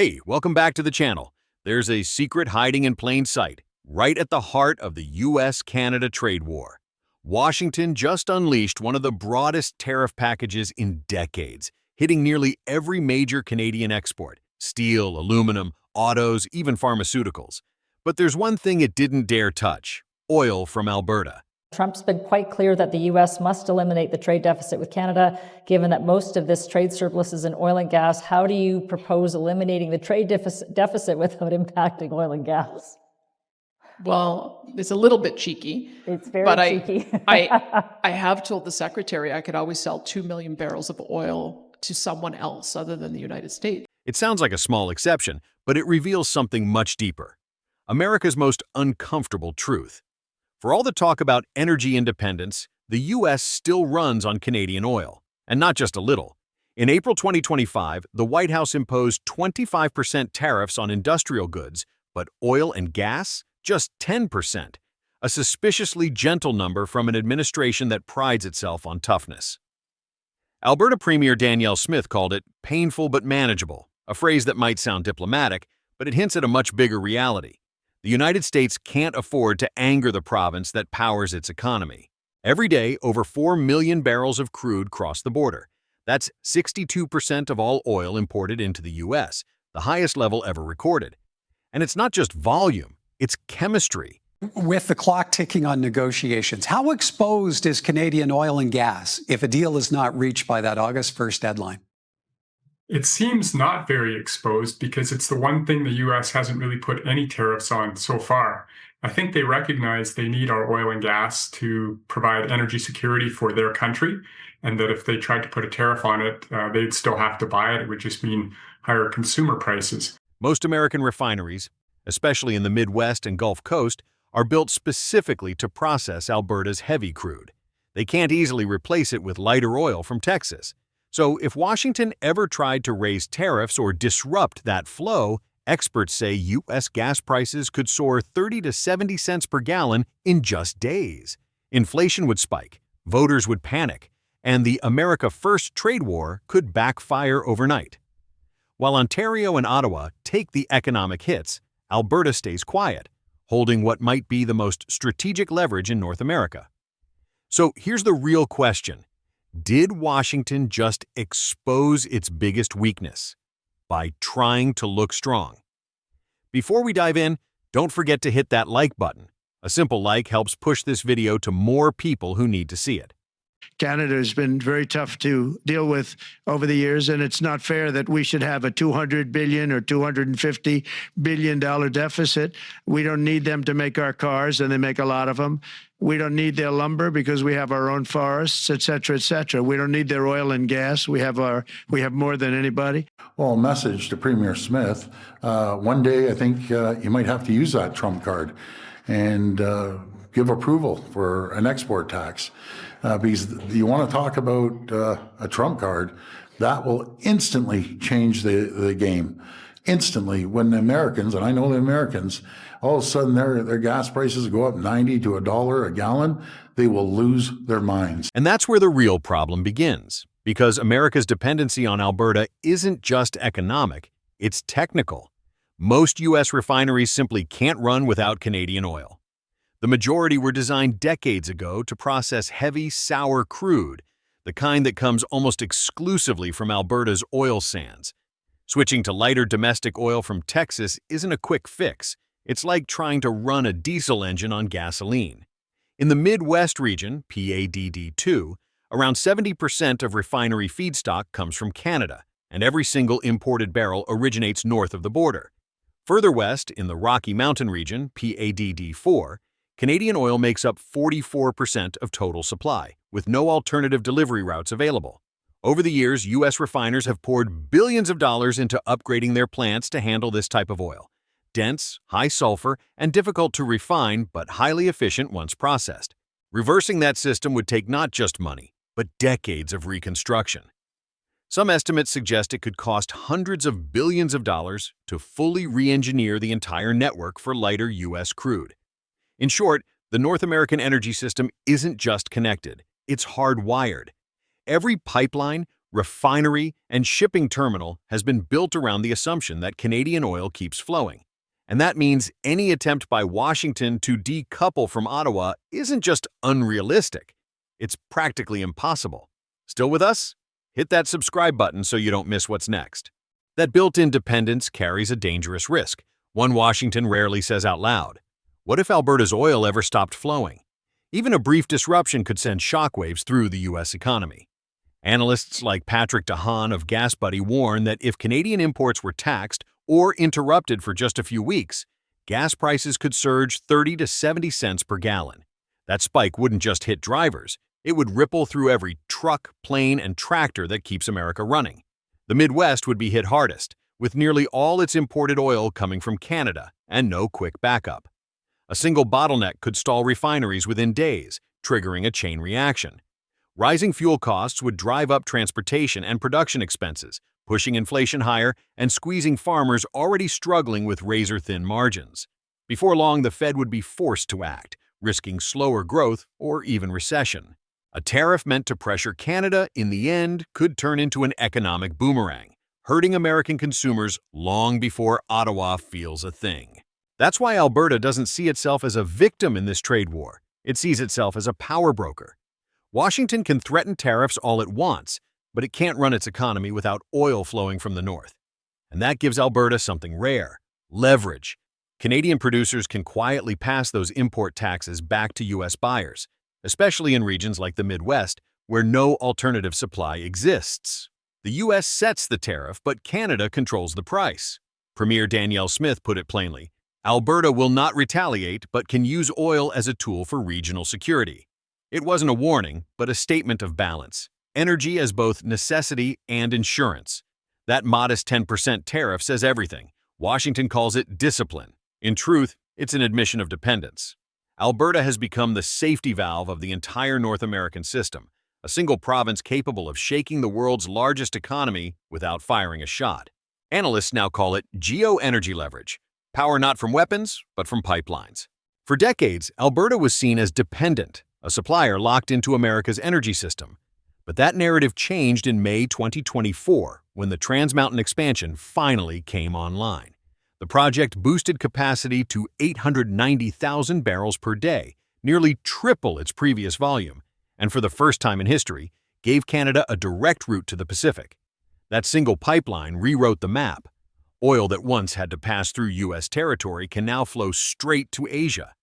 Hey, welcome back to the channel. There's a secret hiding in plain sight, right at the heart of the US-Canada trade war. Washington just unleashed one of the broadest tariff packages in decades, hitting nearly every major Canadian export: steel, aluminum, autos, even pharmaceuticals. But there's one thing it didn't dare touch: oil from Alberta. Trump's been quite clear that the U.S. must eliminate the trade deficit with Canada, given that most of this trade surplus is in oil and gas. How do you propose eliminating the trade deficit without impacting oil and gas? Well, it's a little bit cheeky. It's very but cheeky. I have told the secretary I could always sell 2 million barrels of oil to someone else other than the United States. It sounds like a small exception, but it reveals something much deeper: America's most uncomfortable truth. For all the talk about energy independence, the U.S. still runs on Canadian oil, and not just a little. In April 2025, the White House imposed 25% tariffs on industrial goods, but oil and gas, just 10%, a suspiciously gentle number from an administration that prides itself on toughness. Alberta Premier Danielle Smith called it painful but manageable, a phrase that might sound diplomatic, but it hints at a much bigger reality. The United States can't afford to anger the province that powers its economy. Every day, over 4 million barrels of crude cross the border. That's 62% of all oil imported into the U.S., the highest level ever recorded. And it's not just volume, it's chemistry. With the clock ticking on negotiations, how exposed is Canadian oil and gas if a deal is not reached by that August 1st deadline? It seems not very exposed because it's the one thing the US hasn't really put any tariffs on so far. I think they recognize they need our oil and gas to provide energy security for their country, and that if they tried to put a tariff on it, they'd still have to buy it. It would just mean higher consumer prices. Most American refineries, especially in the Midwest and Gulf Coast, are built specifically to process Alberta's heavy crude. They can't easily replace it with lighter oil from Texas. So if Washington ever tried to raise tariffs or disrupt that flow, experts say U.S. gas prices could soar 30 to 70 cents per gallon in just days. Inflation would spike, voters would panic, and the America First trade war could backfire overnight. While Ontario and Ottawa take the economic hits, Alberta stays quiet, holding what might be the most strategic leverage in North America. So here's the real question: did Washington just expose its biggest weakness by trying to look strong? Before we dive in, don't forget to hit that like button. A simple like helps push this video to more people who need to see it. Canada has been very tough to deal with over the years, and it's not fair that we should have a $200 billion or $250 billion deficit. We don't need them to make our cars, and they make a lot of them. We don't need their lumber because we have our own forests, et cetera, et cetera. We don't need their oil and gas. We have more than anybody. Well, a message to Premier Smith. One day, I think you might have to use that Trump card and give approval for an export tax. Because you want to talk about a Trump card, that will instantly change the game. Instantly, when the Americans, and I know the Americans, all of a sudden their gas prices go up 90 to $1 a gallon, they will lose their minds. And that's where the real problem begins, because America's dependency on Alberta isn't just economic, it's technical. Most U.S. refineries simply can't run without Canadian oil. The majority were designed decades ago to process heavy, sour crude, the kind that comes almost exclusively from Alberta's oil sands. Switching to lighter domestic oil from Texas isn't a quick fix. It's like trying to run a diesel engine on gasoline. In the Midwest region, PADD2, around 70% of refinery feedstock comes from Canada, and every single imported barrel originates north of the border. Further west, in the Rocky Mountain region, PADD4, Canadian oil makes up 44% of total supply, with no alternative delivery routes available. Over the years, U.S. refiners have poured billions of dollars into upgrading their plants to handle this type of oil. Dense, high sulfur, and difficult to refine, but highly efficient once processed. Reversing that system would take not just money, but decades of reconstruction. Some estimates suggest it could cost hundreds of billions of dollars to fully re-engineer the entire network for lighter U.S. crude. In short, the North American energy system isn't just connected, it's hardwired. Every pipeline, refinery, and shipping terminal has been built around the assumption that Canadian oil keeps flowing. And that means any attempt by Washington to decouple from Ottawa isn't just unrealistic, it's practically impossible. Still with us? Hit that subscribe button so you don't miss what's next. That built-in dependence carries a dangerous risk, one Washington rarely says out loud. What if Alberta's oil ever stopped flowing? Even a brief disruption could send shockwaves through the U.S. economy. Analysts like Patrick DeHaan of GasBuddy warn that if Canadian imports were taxed or interrupted for just a few weeks, gas prices could surge 30 to 70 cents per gallon. That spike wouldn't just hit drivers, it would ripple through every truck, plane, and tractor that keeps America running. The Midwest would be hit hardest, with nearly all its imported oil coming from Canada and no quick backup. A single bottleneck could stall refineries within days, triggering a chain reaction. Rising fuel costs would drive up transportation and production expenses, pushing inflation higher and squeezing farmers already struggling with razor-thin margins. Before long, the Fed would be forced to act, risking slower growth or even recession. A tariff meant to pressure Canada, in the end, could turn into an economic boomerang, hurting American consumers long before Ottawa feels a thing. That's why Alberta doesn't see itself as a victim in this trade war. It sees itself as a power broker. Washington can threaten tariffs all it wants, but it can't run its economy without oil flowing from the north. And that gives Alberta something rare: leverage. Canadian producers can quietly pass those import taxes back to U.S. buyers, especially in regions like the Midwest, where no alternative supply exists. The U.S. sets the tariff, but Canada controls the price. Premier Danielle Smith put it plainly: Alberta will not retaliate, but can use oil as a tool for regional security. It wasn't a warning, but a statement of balance. Energy as both necessity and insurance. That modest 10% tariff says everything. Washington calls it discipline. In truth, it's an admission of dependence. Alberta has become the safety valve of the entire North American system, a single province capable of shaking the world's largest economy without firing a shot. Analysts now call it geo-energy leverage. Power not from weapons, but from pipelines. For decades, Alberta was seen as dependent, a supplier locked into America's energy system. But that narrative changed in May 2024, when the Trans Mountain expansion finally came online. The project boosted capacity to 890,000 barrels per day, nearly triple its previous volume, and for the first time in history, gave Canada a direct route to the Pacific. That single pipeline rewrote the map. Oil that once had to pass through U.S. territory can now flow straight to Asia.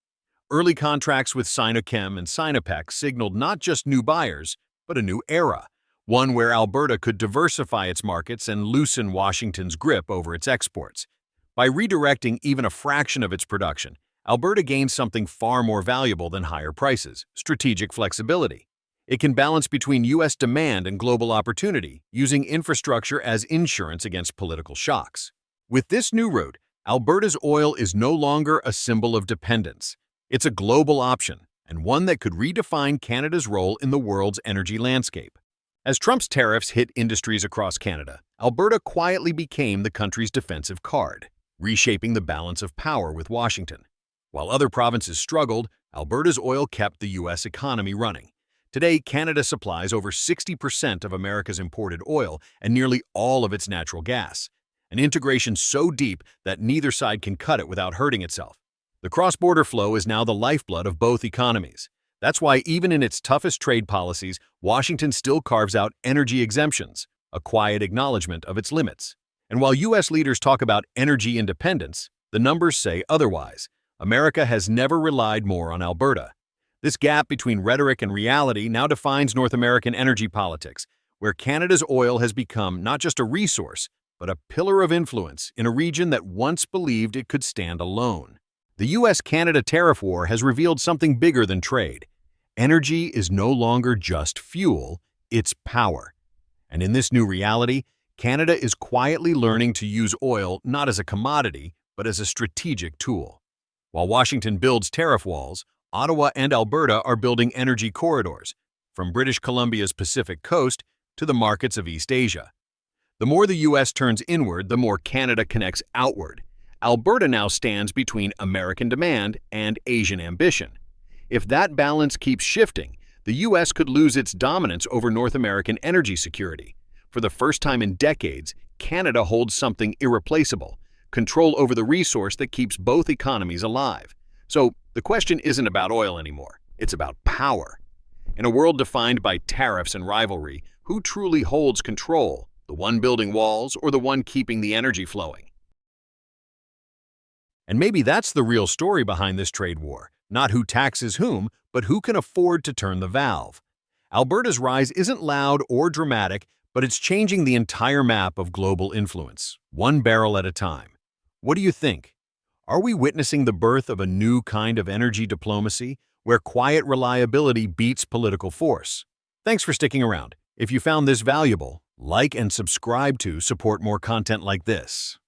Early contracts with Sinochem and Sinopec signaled not just new buyers, but a new era, one where Alberta could diversify its markets and loosen Washington's grip over its exports. By redirecting even a fraction of its production, Alberta gains something far more valuable than higher prices: strategic flexibility. It can balance between U.S. demand and global opportunity, using infrastructure as insurance against political shocks. With this new route, Alberta's oil is no longer a symbol of dependence. It's a global option, and one that could redefine Canada's role in the world's energy landscape. As Trump's tariffs hit industries across Canada, Alberta quietly became the country's defensive card, reshaping the balance of power with Washington. While other provinces struggled, Alberta's oil kept the U.S. economy running. Today, Canada supplies over 60% of America's imported oil and nearly all of its natural gas, an integration so deep that neither side can cut it without hurting itself. The cross-border flow is now the lifeblood of both economies. That's why even in its toughest trade policies, Washington still carves out energy exemptions, a quiet acknowledgement of its limits. And while U.S. leaders talk about energy independence, the numbers say otherwise. America has never relied more on Alberta. This gap between rhetoric and reality now defines North American energy politics, where Canada's oil has become not just a resource, but a pillar of influence in a region that once believed it could stand alone. The U.S.-Canada tariff war has revealed something bigger than trade. Energy is no longer just fuel, it's power. And in this new reality, Canada is quietly learning to use oil not as a commodity, but as a strategic tool. While Washington builds tariff walls, Ottawa and Alberta are building energy corridors, from British Columbia's Pacific coast to the markets of East Asia. The more the U.S. turns inward, the more Canada connects outward. Alberta now stands between American demand and Asian ambition. If that balance keeps shifting, the U.S. could lose its dominance over North American energy security, For the first time in decades, Canada holds something irreplaceable: control over the resource that keeps both economies alive. So the question isn't about oil anymore, it's about power. In a world defined by tariffs and rivalry, who truly holds control? The one building walls or the one keeping the energy flowing? And maybe that's the real story behind this trade war. Not who taxes whom, but who can afford to turn the valve. Alberta's rise isn't loud or dramatic, but it's changing the entire map of global influence, one barrel at a time. What do you think? Are we witnessing the birth of a new kind of energy diplomacy, where quiet reliability beats political force? Thanks for sticking around. If you found this valuable, like and subscribe to support more content like this.